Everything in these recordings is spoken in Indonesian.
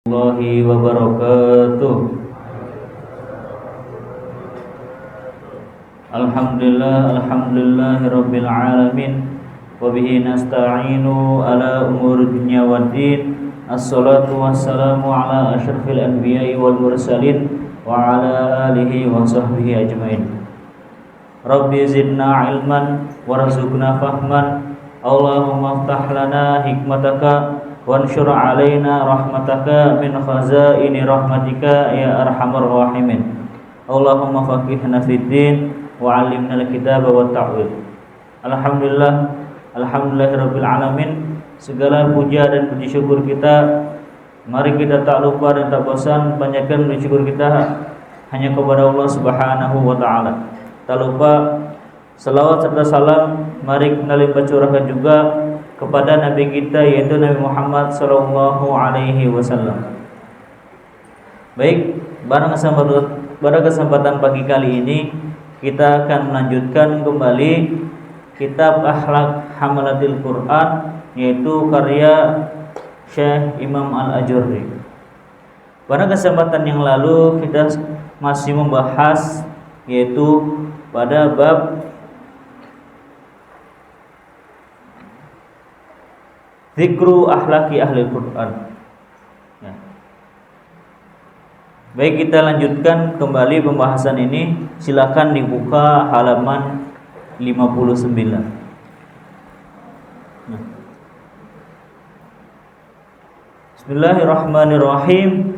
Warahmatullahi wabarakatuh. Alhamdulillahirabbil alamin wa bihi nasta'inu ala umuri dunya waddin. Assalatu wassalamu ala asyrafil anbiya'i wal mursalin wa ala alihi wa sahbihi ajmain. Rabbi zidna ilman warzuqna fahman. Allahumma aftah lana hikmataka wansyur alaina rahmataka min khazaini rahmatika ya arhamar rahimin. Allahumma faqihna fid din wa 'allimna al-kitaba wa ta'wil. Alhamdulillahirabbil alamin. Segala puja dan puji syukur kita, mari kita tak lupa dan tak bosan banyakkan puji syukur kita hanya kepada Allah Subhanahu wa taala. Tak lupa selawat serta salam mari kita curahkan juga kepada Nabi kita, yaitu Nabi Muhammad sallallahu alaihi wasallam. Baik, pada kesempatan pagi kali ini kita akan melanjutkan kembali kitab Akhlak Hamalatil Quran, yaitu karya Syekh Imam Al-Ajurri. Pada kesempatan yang lalu kita masih membahas yaitu pada bab Zikru akhlaki ahli Quran. Ya. Baik, kita lanjutkan kembali pembahasan ini. Silakan dibuka halaman 59. Nah. Bismillahirrahmanirrahim.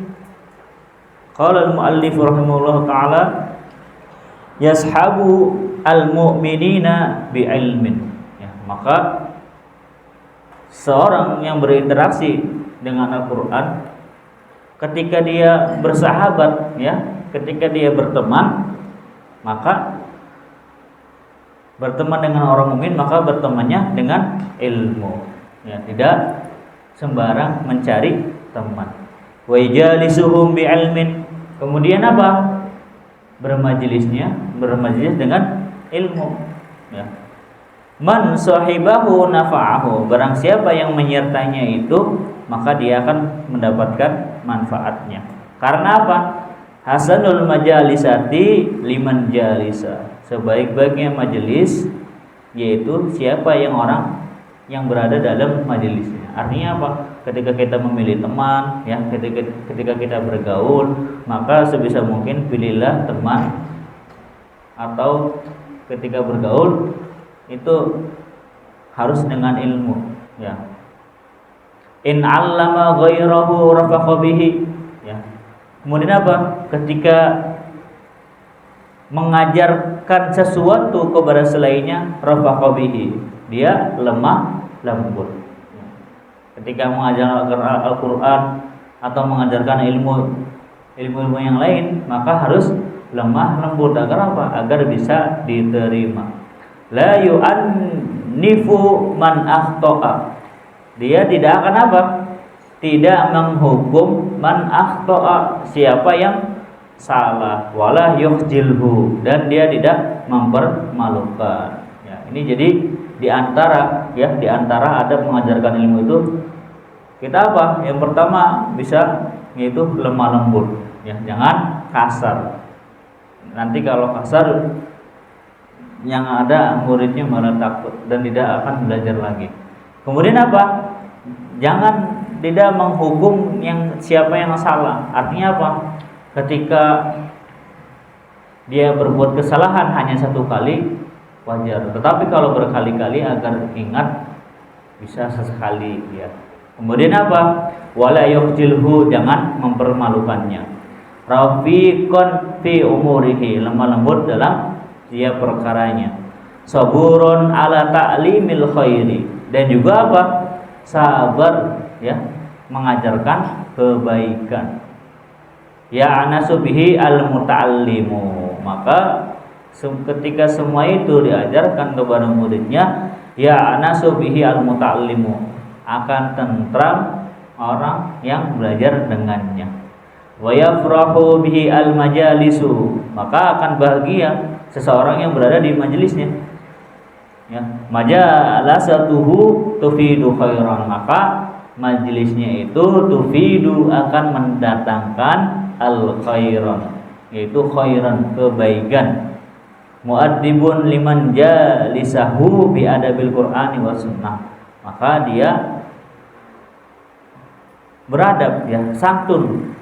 Qala al-muallif rahimahullah ta'ala, yashabu al-mu'minina bi'ilmin. Ya, maka seorang yang berinteraksi dengan Al-Quran, ketika dia bersahabat, ya, ketika dia berteman, maka berteman dengan orang mukmin, maka bertemannya dengan ilmu, ya, tidak sembarang mencari teman. Wa yajalisuhum bi'ilmin. Kemudian apa? Bermajelis dengan ilmu, ya. Man sahibahu nafa'ahu. Barang siapa yang menyertainya itu, maka dia akan mendapatkan manfaatnya. Karena apa? Hasanul majalisati liman jalisa. Sebaik-baiknya majelis yaitu siapa yang orang yang berada dalam majelisnya. Artinya apa? Ketika kita memilih teman, ya, ketika kita bergaul, maka sebisa mungkin pilihlah teman, atau ketika bergaul itu harus dengan ilmu, ya. In 'allama ghairahu rafaqha bihi, ya. Kemudian apa? Ketika mengajarkan sesuatu kepada selainnya, rafaqha bihi, dia lemah lembut. Ketika mengajarkan Al-Qur'an atau mengajarkan ilmu yang lain, maka harus lemah lembut. Agar apa? Agar bisa diterima. La yu'annifu man akhta'a. Dia tidak akan apa? Tidak menghukum man akhta'a, siapa yang salah. Wala yukhjilhu, dan dia tidak mempermalukan. Ya, ini jadi di antara adab mengajarkan ilmu itu kita apa? Yang pertama bisa yaitu lemah lembut, ya, jangan kasar. Nanti kalau kasar yang ada muridnya malah takut dan tidak akan belajar lagi. Kemudian apa? Jangan tidak menghukum siapa yang salah. Artinya apa? Ketika dia berbuat kesalahan hanya satu kali, wajar. Tetapi kalau berkali-kali, agar ingat bisa sesekali, ya. Kemudian apa? Wala yukhjilhu, jangan mempermalukannya. Rafiqan fi umurihi, lemah lembut dalam dia perkaranya. Saburun ala ta'limil khairi, dan juga apa? Sabar, ya, mengajarkan kebaikan. Ya anasu bihi al-muta'allimu, maka ketika semua itu diajarkan kepada muridnya, ya anasu bihi al-muta'allimu, akan tentram orang yang belajar dengannya. Wa yafrahu bihi al-majalisu, maka akan bahagia seseorang yang berada di majelisnya, ya. Majalasatuhu tufidu khairan, maka majelisnya itu tufidu akan mendatangkan al khairan, yaitu khairan, kebaikan. Mu'addibun liman jalisahu bi adabil Qur'ani was sunnah, maka dia beradab, ya, santun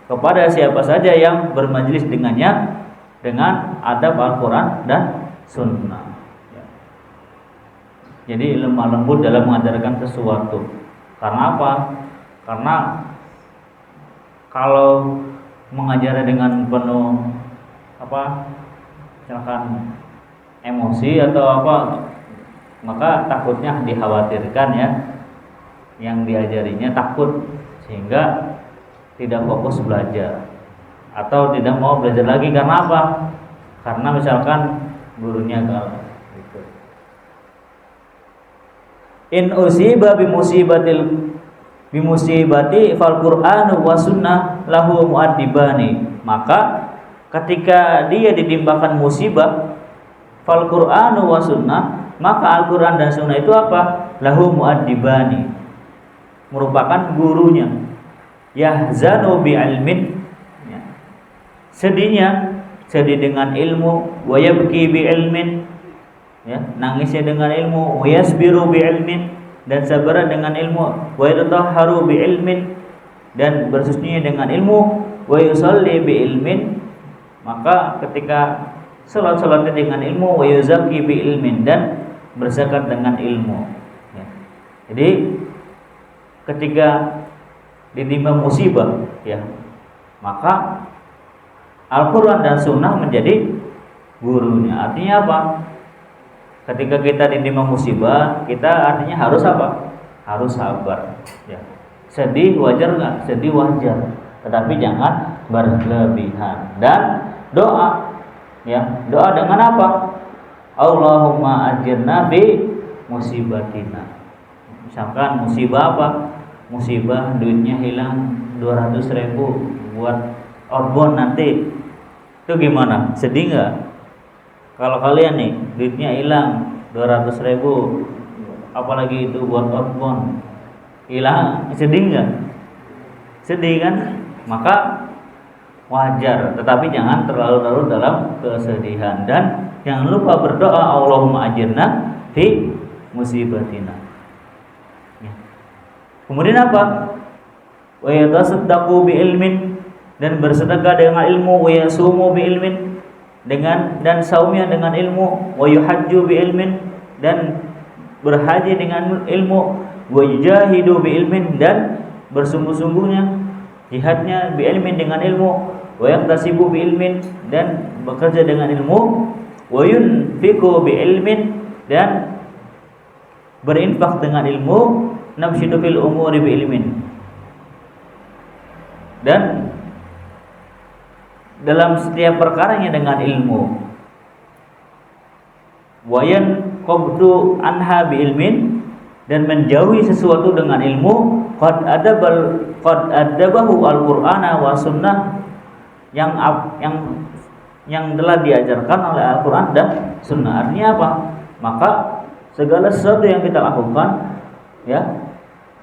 kepada siapa saja yang bermajelis dengannya dengan adab Al-Quran dan Sunnah. Jadi lemah lembut dalam mengajarkan sesuatu. Karena apa? Karena kalau mengajar dengan penuh misalkan emosi atau apa, maka takutnya dikhawatirkan ya, yang diajarinya takut sehingga tidak fokus belajar atau tidak mau belajar lagi. Karena apa? Karena misalkan gurunya kalah. In usiba bimusibati fal Qur'anu wa sunnah lahu mu'addibani, maka ketika dia ditimbakan musibah fal Qur'anu wa sunnah, maka Al-Qur'an dan sunnah itu apa? Lahu mu'addibani, merupakan gurunya. Yahzanu bi ilmin, ya, sedih dengan ilmu, wa yabki bi ilmin, ya, nangisnya dengan ilmu, wa yasbiru bi ilmin, dan sabar dengan ilmu, wa yatahharu bi ilmin, dan bersucinya dengan ilmu, wa yusalli bi ilmin, maka ketika salat-salatnya dengan ilmu, wa yuzaki bi ilmin, dan berzakat dengan ilmu, ya. Jadi ketika ditimpa musibah, ya, maka Al-Quran dan Sunnah menjadi gurunya. Artinya apa? Ketika kita ditimpa musibah, kita artinya harus apa? Harus sabar, ya. Sedih wajar nggak? Sedih wajar, tetapi jangan berlebihan. Dan doa, ya, doa dengan apa? Allahumma ajirna bi musibatina. Misalkan musibah apa? Musibah duitnya hilang 200.000 buat outbound nanti, itu gimana? Sedih nggak? Kalau kalian nih duitnya hilang 200.000, apalagi itu buat outbound, hilang, sedih nggak? Sedih kan? Maka wajar, tetapi jangan terlalu larut dalam kesedihan. Dan jangan lupa berdoa, Allahumma ajirna fi musibatina. Kemudian apa? Wa yatasaddaqu bi ilmin, dan bersedekah dengan ilmu, wa yasumu bi ilmin, dan saumnya dengan ilmu, wa yuhajju bi ilmin, dan berhaji dengan ilmu, wa yujahidu bi ilmin, dan bersungguh-sungguhnya jihadnya bi ilmin dengan ilmu, wa yaqtasibu bi ilmin, dan bekerja dengan ilmu, wa yunfiqu bi ilmin, dan berinfak dengan ilmu, nafsidu fil umuri bi ilmin, dan dalam setiap perkaranya dengan ilmu, wayan qabdu anha bi ilmin, dan menjauhi sesuatu dengan ilmu, qad adabahu al-Qur'ana wa sunnah, yang telah diajarkan oleh Al-Qur'an dan sunnah. Artinya apa? Maka segala sesuatu yang kita lakukan, ya,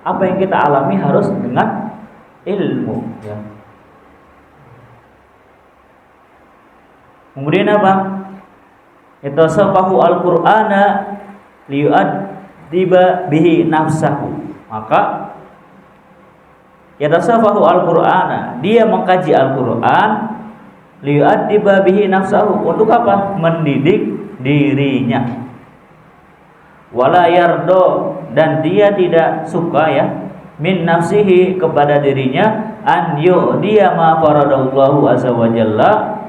apa yang kita alami harus dengan ilmu, ya. Kemudian apa? Yatasafahu al-Qur'ana liyu'addiba bihi nafsahu, maka yatasafahu al-Qur'ana, dia mengkaji Al-Qur'an, liyu'addiba bihi nafsahu, untuk apa? Mendidik dirinya. Wala yardo, dan dia tidak suka, ya, min nafsihi, kepada dirinya, an yu'diya ma faradallahu azza wa jalla,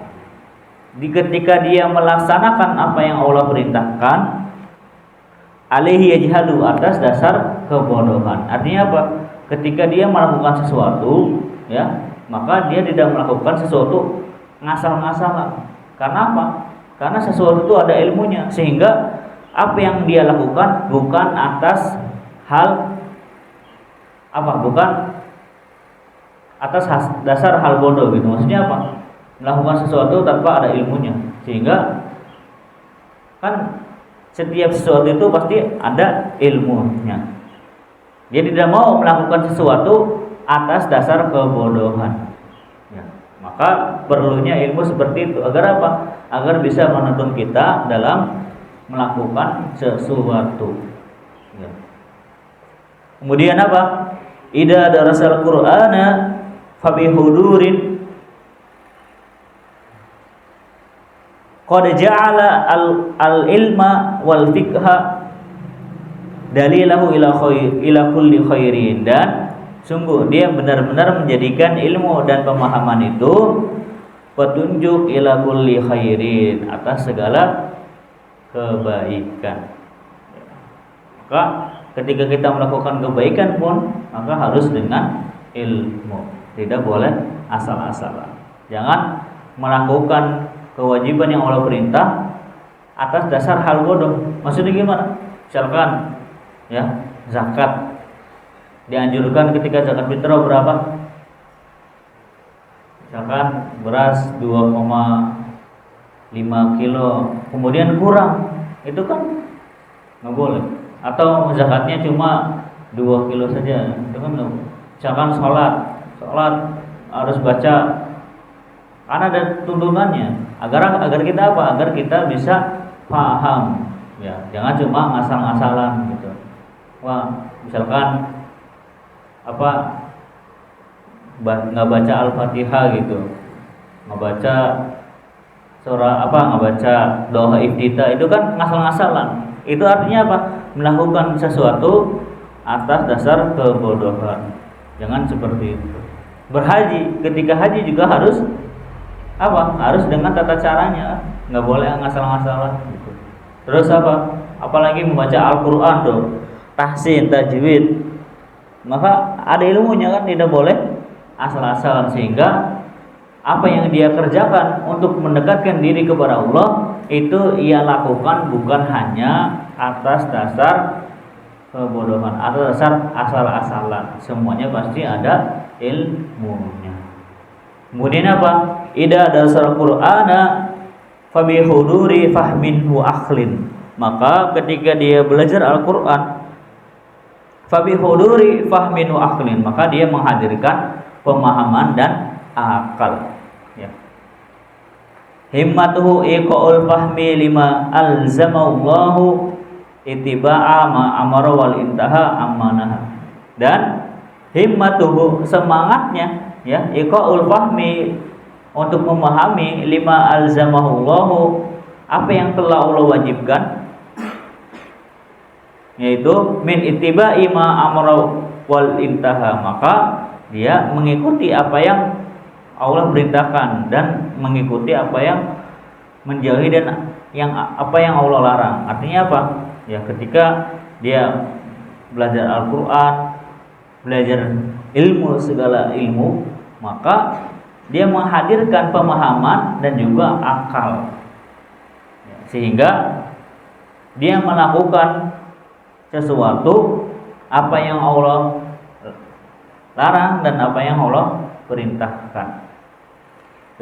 ketika dia melaksanakan apa yang Allah perintahkan, alaihi yajhadu, atas dasar kebodohan. Artinya apa? Ketika dia melakukan sesuatu, ya, maka dia tidak melakukan sesuatu ngasal-ngasalan. Karena apa? Karena sesuatu itu ada ilmunya, sehingga apa yang dia lakukan bukan atas hal apa? Bukan atas dasar hal bodoh, gitu. Maksudnya apa? Melakukan sesuatu tanpa ada ilmunya, sehingga kan setiap sesuatu itu pasti ada ilmunya. Dia tidak mau melakukan sesuatu atas dasar kebodohan. Ya, maka perlunya ilmu seperti itu agar apa? Agar bisa menuntun kita dalam melakukan sesuatu. Ya. Kemudian apa? Idza darasal Qur'ana fabi hudurin qad ja'ala al-ilma wal fiqha dalilahu ila kulli khairin. Dan sungguh dia benar-benar menjadikan ilmu dan pemahaman itu petunjuk ila kulli khairin, atas segala kebaikan. Maka ketika kita melakukan kebaikan pun maka harus dengan ilmu, tidak boleh asal-asalan. Jangan melakukan kewajiban yang Allah perintah atas dasar hal bodoh. Maksudnya gimana? Misalkan ya, zakat dianjurkan ketika zakat fitrah berapa? Misalkan beras 2,5 kilo, kemudian kurang, itu kan nggak boleh. Atau zakatnya cuma 2 kilo saja, itu kan nggak boleh. Misalkan sholat harus baca, karena ada tuntunannya, agar kita apa? Agar kita bisa paham, ya, jangan cuma ngasal-ngasalan gitu. Wah, misalkan apa, nggak baca Al-Fatihah gitu, nggak baca surah apa, nggak baca doa iftitah, itu kan ngasal-ngasalan. Itu artinya apa? Melakukan sesuatu atas dasar kebodohan. Jangan seperti itu. Berhaji, ketika haji juga harus apa? Harus dengan tata caranya, nggak boleh ngasal-ngasalan gitu. Terus apa? Apalagi membaca Al-Quran tuh, tahsin, tajwid, maka ada ilmunya kan, tidak boleh asal-asalan. Sehingga apa yang dia kerjakan untuk mendekatkan diri kepada Allah itu ia lakukan bukan hanya atas dasar kebodohan, atas dasar asal-asalan. Semuanya pasti ada ilmunya. Kemudian apa? Idza dasar Qur'ana fabi huduri fahminhu akhlin. Maka ketika dia belajar Al-Qur'an, fabi huduri fahminhu akhlin, maka dia menghadirkan pemahaman dan akal. Ya. Himmatuhu iqaul fahmi lima alzamallahu ittiba'a ma amara wal intaha amanah. Dan himmatuhu, semangatnya, ya, iqaul fahmi, untuk memahami lima alzamahullahu, apa yang telah Allah wajibkan, yaitu min ittiba'i ma amara wal intaha, maka dia mengikuti apa yang Allah perintahkan dan mengikuti apa yang menjauhi dan apa yang Allah larang. Artinya apa? Ya, ketika dia belajar Al-Qur'an, belajar ilmu, segala ilmu, maka dia menghadirkan pemahaman dan juga akal, sehingga dia melakukan sesuatu apa yang Allah larang dan apa yang Allah perintahkan.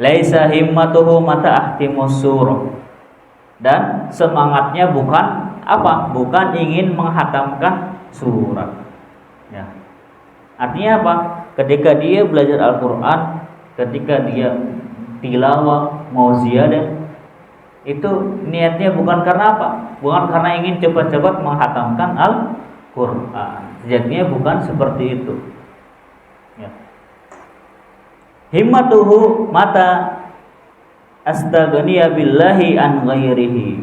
Laisa himmatuhu mata ahtimus surah, dan semangatnya bukan apa? Bukan ingin menghatamkan surat. Ya. Artinya apa? Ketika dia belajar Al-Qur'an, ketika dia tilawah mau ziyadah, itu niatnya bukan karena apa? Bukan karena ingin cepat-cepat menghatamkan Al-Qur'an. Sejatinya bukan seperti itu. Ya. Himmatuhu mata astaghniya billahi an ghairihi.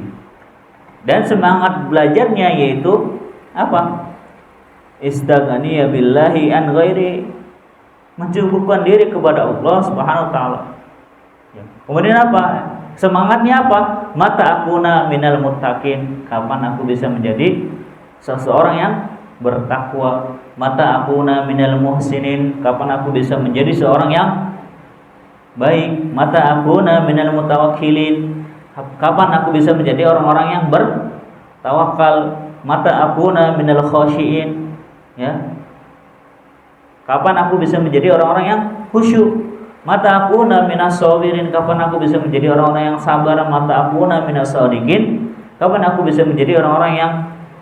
Dan semangat belajarnya yaitu apa? Istaghniya billahi an ghairihi, mencukupkan diri kepada Allah Subhanahu wa taala. Ya. Kemudian apa? Semangatnya apa? Mata akuna minal muttaqin, kapan aku bisa menjadi seseorang yang bertakwa. Mata akuna minal muhsinin, kapan aku bisa menjadi seorang yang baik. Mata akuna minal mutawakkilin, kapan aku bisa menjadi orang-orang yang bertawakal. Mata akuna minal khashiin, ya, kapan aku bisa menjadi orang-orang yang khusyuk. Mata akuna minas sabirin, kapan aku bisa menjadi orang-orang yang sabar. Mata akuna minas shadiqin, kapan aku bisa menjadi orang-orang yang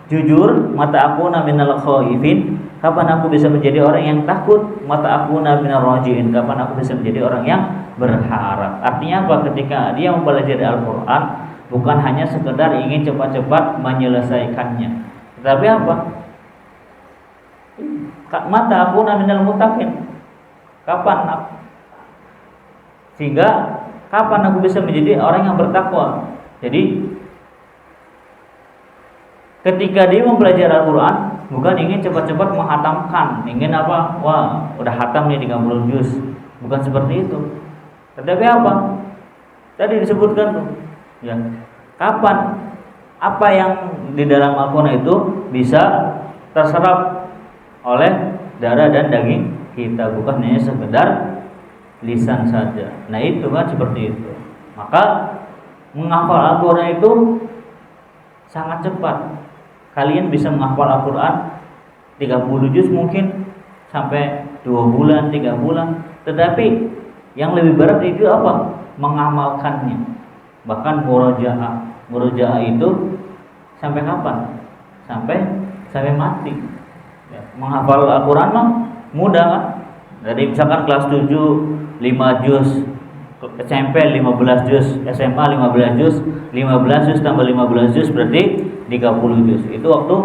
jujur, mata akuna minal khaifin, kapan aku bisa menjadi orang yang takut, mata akuna minal rajiin, kapan aku bisa menjadi orang yang berharap. Artinya apa? Ketika dia mempelajari Al-Qur'an bukan hanya sekedar ingin cepat-cepat menyelesaikannya, tetapi apa? Mata akuna minal muttaqin, kapan sehingga kapan aku bisa menjadi orang yang bertakwa. Jadi ketika dia mempelajari Al-Quran bukan ingin cepat-cepat menghatamkan, ingin apa? Wah, udah hatam nih 30 juz. Bukan seperti itu. Tetapi apa? Tadi disebutkan tuh, ya. Kapan apa yang di dalam Al-Quran itu bisa terserap oleh darah dan daging kita, bukan hanya sekedar lisan saja. Nah, itu kan seperti itu. Maka menghafal Al-Quran itu sangat cepat. Kalian bisa menghafal Al-Quran 30 juz mungkin sampai 2 bulan, 3 bulan. Tetapi yang lebih berat itu apa? Mengamalkannya. Bahkan murojaah itu sampai kapan? Sampai mati. Ya, menghafal Al-Quran mah mudah kan? Dari misalkan kelas 7 5 juz, SMP 15 juz, SMA 15 juz, 15 juz tambah 15 juz berarti 30 juz. Itu waktu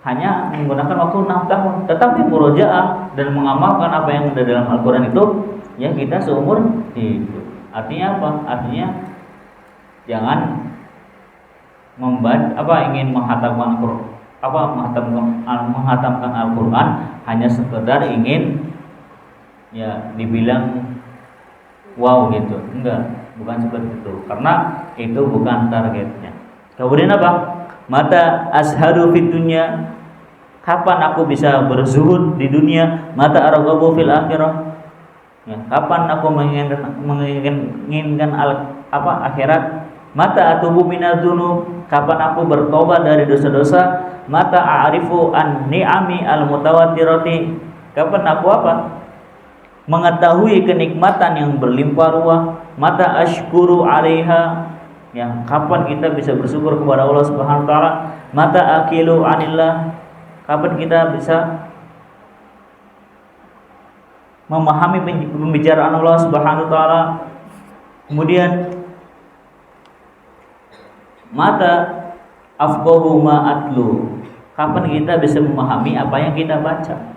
hanya menggunakan waktu 6 tahun. Tetapi murojaah dan mengamalkan apa yang ada dalam Al-Quran itu ya kita seumur hidup. Artinya apa? Artinya jangan ingin menghatamkan menghatamkan Al-Quran hanya sekedar ingin ya dibilang wow gitu. Enggak, bukan seperti itu. Karena itu bukan targetnya. Kemudian apa? Mata ashadu fid dunya, kapan aku bisa berzuhud di dunia? Mata arghabu fil akhirah, ya, kapan aku menginginkan akhirat? Mata atubu minadz-dzunub, kapan aku bertobat dari dosa-dosa? Mata a'rifu an ni'ami al-mutawattirati, kapan aku apa? Mengetahui kenikmatan yang berlimpah ruah. Mata ashkuru 'alaiha, yang kapan kita bisa bersyukur kepada Allah Subhanahu wa taala? Mata akilu 'anillah, kapan kita bisa memahami pembicaraan Allah Subhanahu wa taala? Kemudian mata afqahu ma atlu, kapan kita bisa memahami apa yang kita baca?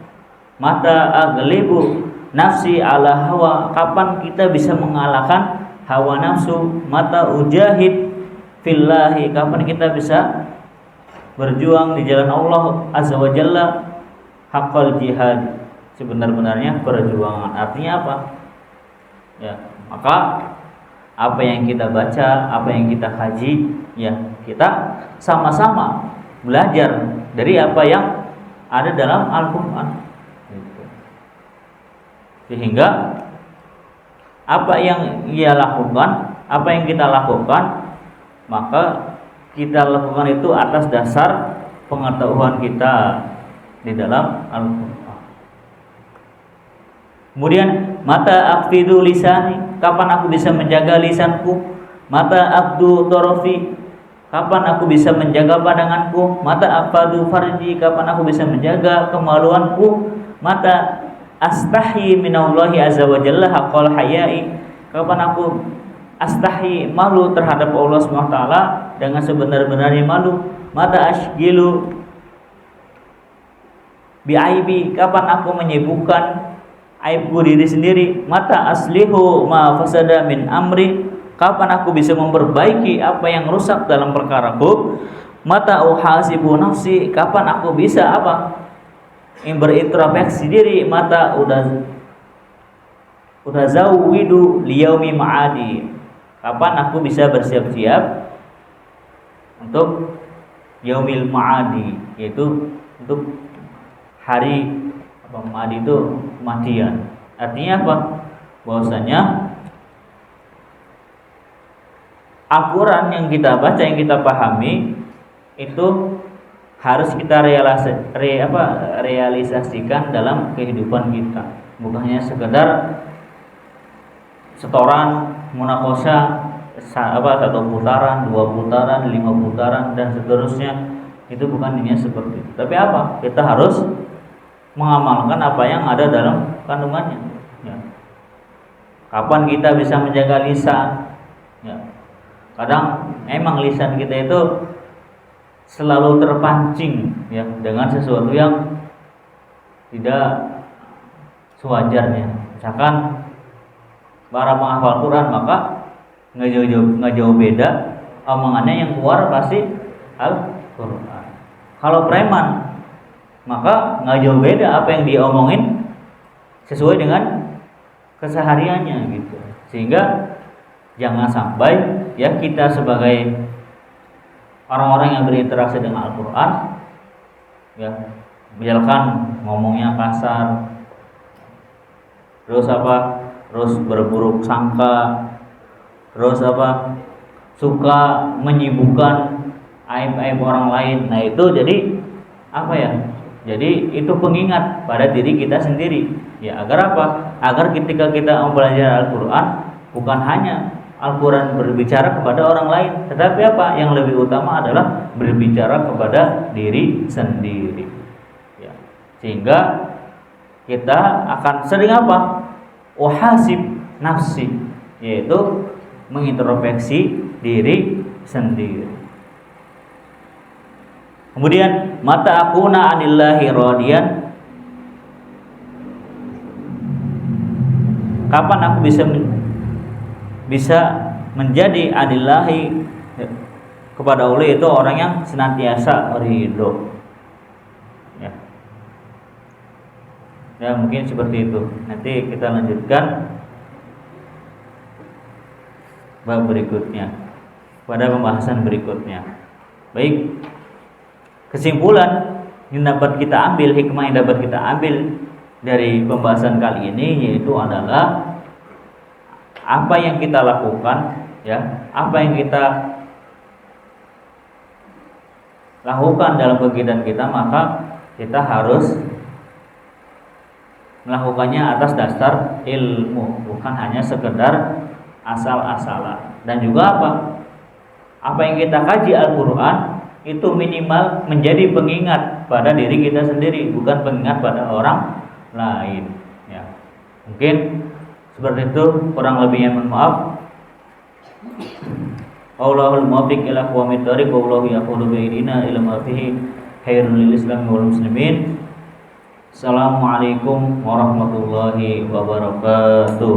Mata aghlibu nafsi ala hawa, kapan kita bisa mengalahkan hawa nafsu? Mata ujahid fillahi, kapan kita bisa berjuang di jalan Allah azza wa jalla haqqal jihad, sebenar-benarnya perjuangan. Artinya apa? Ya, maka apa yang kita baca, apa yang kita kaji, ya kita sama-sama belajar dari apa yang ada dalam Al-Quran. Sehingga apa yang ia lakukan, apa yang kita lakukan, maka kita lakukan itu atas dasar pengetahuan kita di dalam Al-Quran. Kemudian mata aqfidu lisani, kapan aku bisa menjaga lisanku? Mata aqdu torofi, kapan aku bisa menjaga pandanganku? Mata aqfadu farji, kapan aku bisa menjaga kemaluanku? Mata astahi minallahi azza wa jalla haqqal hayai, kapan aku astahi, malu terhadap Allah Subhanahu wa taala dengan sebenar-benarnya malu? Mata ashgilu biaibi, kapan aku menyibukkan aibku diri sendiri? Mata aslihu ma fasada min amri, kapan aku bisa memperbaiki apa yang rusak dalam perkaraku? Mata uhasibu nafsi, kapan aku bisa apa? Berintrospeksi diri? Mata udah zawwidu liyaumi ma'adi, kapan aku bisa bersiap-siap untuk yaumil ma'adi, yaitu untuk hari ma'adi itu kematian. Artinya apa? Bahwasanya Al-Quran yang kita baca, yang kita pahami itu harus kita realisasikan dalam kehidupan kita, bukan hanya sekedar setoran munakosha 1 putaran, 2 putaran, 5 putaran dan seterusnya. Itu bukan niat seperti itu. Tapi apa? Kita harus mengamalkan apa yang ada dalam kandungannya. Ya. Kapan kita bisa menjaga lisan? Ya. Kadang emang lisan kita itu selalu terpancing ya dengan sesuatu yang tidak sewajarnya. Misalkan para penghafal Quran, maka nggak jauh beda omongannya yang keluar pasti Al-Quran. Kalau preman, maka nggak jauh beda apa yang diomongin sesuai dengan kesehariannya gitu. Sehingga jangan sampai ya kita sebagai orang-orang yang berinteraksi dengan Al-Quran ya, misalkan ngomongnya kasar, terus berburuk sangka, terus suka menyibukkan aib-aib orang lain. Nah itu jadi jadi itu pengingat pada diri kita sendiri ya, agar agar ketika kita mempelajari Al-Quran, bukan hanya Al-Quran berbicara kepada orang lain, tetapi yang lebih utama adalah berbicara kepada diri sendiri ya. Sehingga kita akan sering uhasib nafsi, yaitu mengintrospeksi diri sendiri. Kemudian mata akuna anillahi radiyan, kapan aku bisa menjadi anillahi kepada Allah, itu orang yang senantiasa ridho ya. Ya mungkin seperti itu. Nanti kita lanjutkan bab berikutnya pada pembahasan berikutnya. Baik, kesimpulan yang dapat kita ambil, hikmah yang dapat kita ambil dari pembahasan kali ini, yaitu adalah apa yang kita lakukan ya, apa yang kita lakukan dalam kegiatan kita, maka kita harus melakukannya atas dasar ilmu, bukan hanya sekedar asal-asalan. Dan juga apa yang kita kaji Al-Quran itu minimal menjadi pengingat pada diri kita sendiri, bukan pengingat pada orang lain ya. Mungkin seperti itu, kurang lebihnya mohon maaf. Wallahul muwaffiq ila aqwamit thoriq, wallahu yaqulu bainina ila ma fihi khairul lil islam wal muslimin. Assalamualaikum warahmatullahi wabarakatuh.